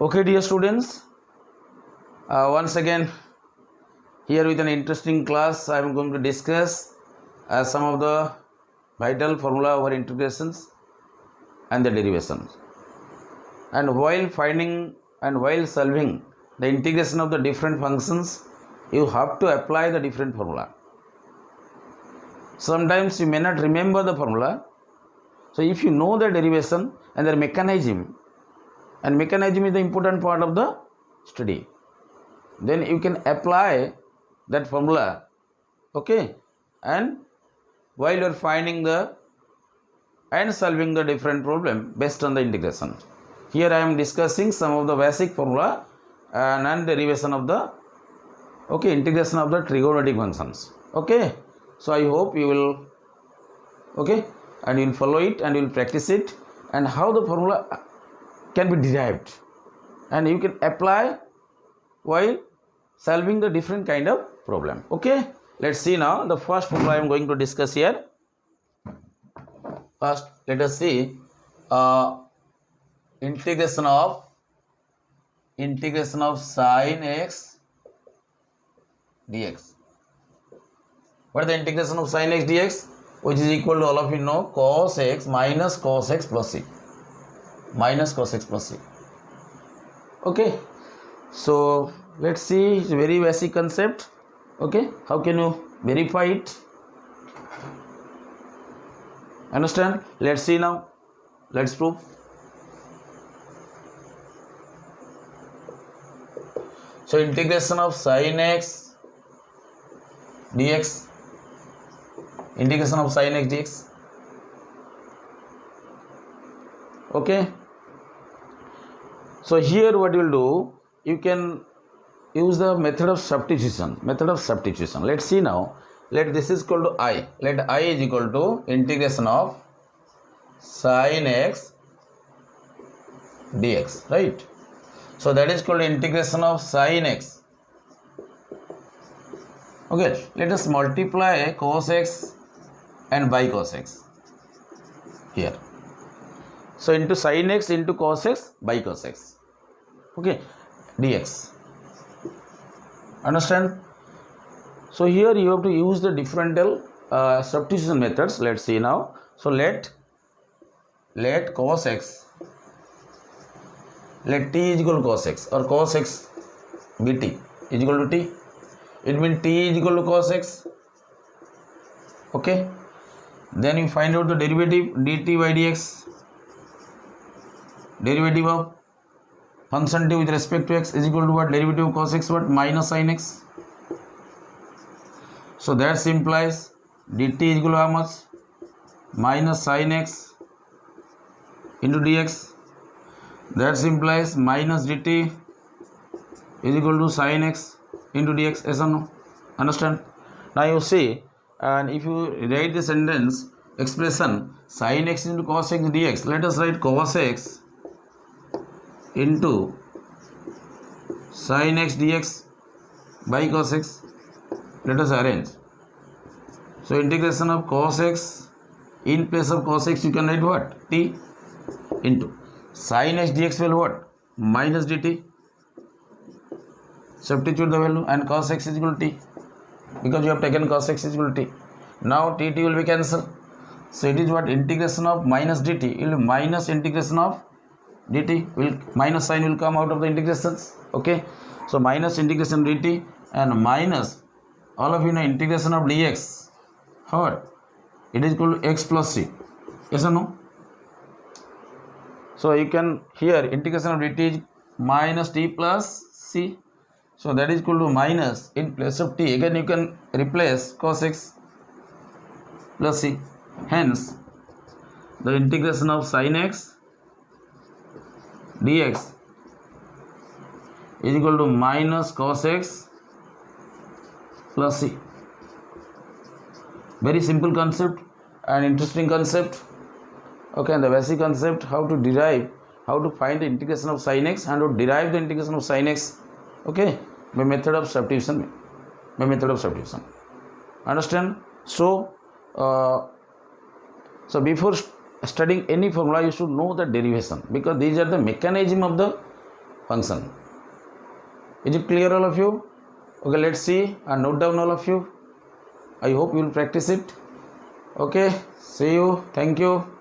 Okay, dear students, once again here with an interesting class, I am going to discuss some of the vital formula over integrations and the derivations. And while finding and while solving the integration of the different functions, you have to apply the different formula. Sometimes you may not remember the formula. So if you know the derivation and their mechanism, and mechanism is the important part of the study, then you can apply that formula, okay, and while you are finding the and solving the different problem based on the integration. Here I am discussing some of the basic formula and derivation of the integration of the trigonometric functions. Okay, so I hope you will and you will follow it and you will practice it, and how the formula can be derived and you can apply while solving the different kind of problem. Okay, let's see now the first formula I am going to discuss here. First, let us see integration of sin x dx. What is the integration of sin x dx? Which is equal to, all of you know, cos x minus cos x plus c. Minus cos x plus c. Okay, so let's see, it's a very basic concept. Okay, how can you verify it? Understand? Let's see now. Let's prove. So integration of sin x dx. Integration of sin x dx. Okay. So here what you will do, you can use the method of substitution. Let's see now. Let this is equal to I. Let I is equal to integration of sin x dx, right? So that is called integration of sin x. Okay, let us multiply cos x and by cos x here. So into sin x into cos x by cos x. Okay, dx. Understand? So here you have to use the differential substitution methods. Let's see now. So let cos x, let t is equal to cos x, or cos x bt is equal to t. It means t is equal to cos x. Okay. Then you find out the derivative dt by dx. Derivative of function t with respect to x is equal to what? Derivative of cos x, what? Minus sin x. So that implies dt is equal to how much? Minus sin x into dx. That implies minus dt is equal to sin x into dx. Yes or no? Understand? Now you see, and if you write the sentence expression sin x into cos x dx, let us write cos x into sin x dx by cos x. Let us arrange. So integration of cos x, in place of cos x you can write what? T into sin x dx will what? Minus dt. Substitute the value and cos x is equal to t, because you have taken cos x is equal to t. Now t will be cancelled. So it is what? Integration of minus dt. It will be minus integration of dt. Minus sign will come out of the integrations. Okay. So minus integration dt and minus, all of you know, integration of dx. What? It is equal to x plus c. Yes or no? So you can, here integration of dt is minus t plus c. So that is equal to minus, in place of t, again you can replace cos x plus c. Hence, the integration of sin x dx is equal to minus cos x plus c. Very simple concept and interesting concept. Okay, and the basic concept, how to derive, how to find the integration of sin x and to derive the integration of sin x. Okay, by method of substitution. Understand? So before studying any formula, you should know the derivation, because these are the mechanism of the function. Is it clear, all of you? Okay, let's see and note down, all of you. I hope you will practice it. Okay, see you. Thank you.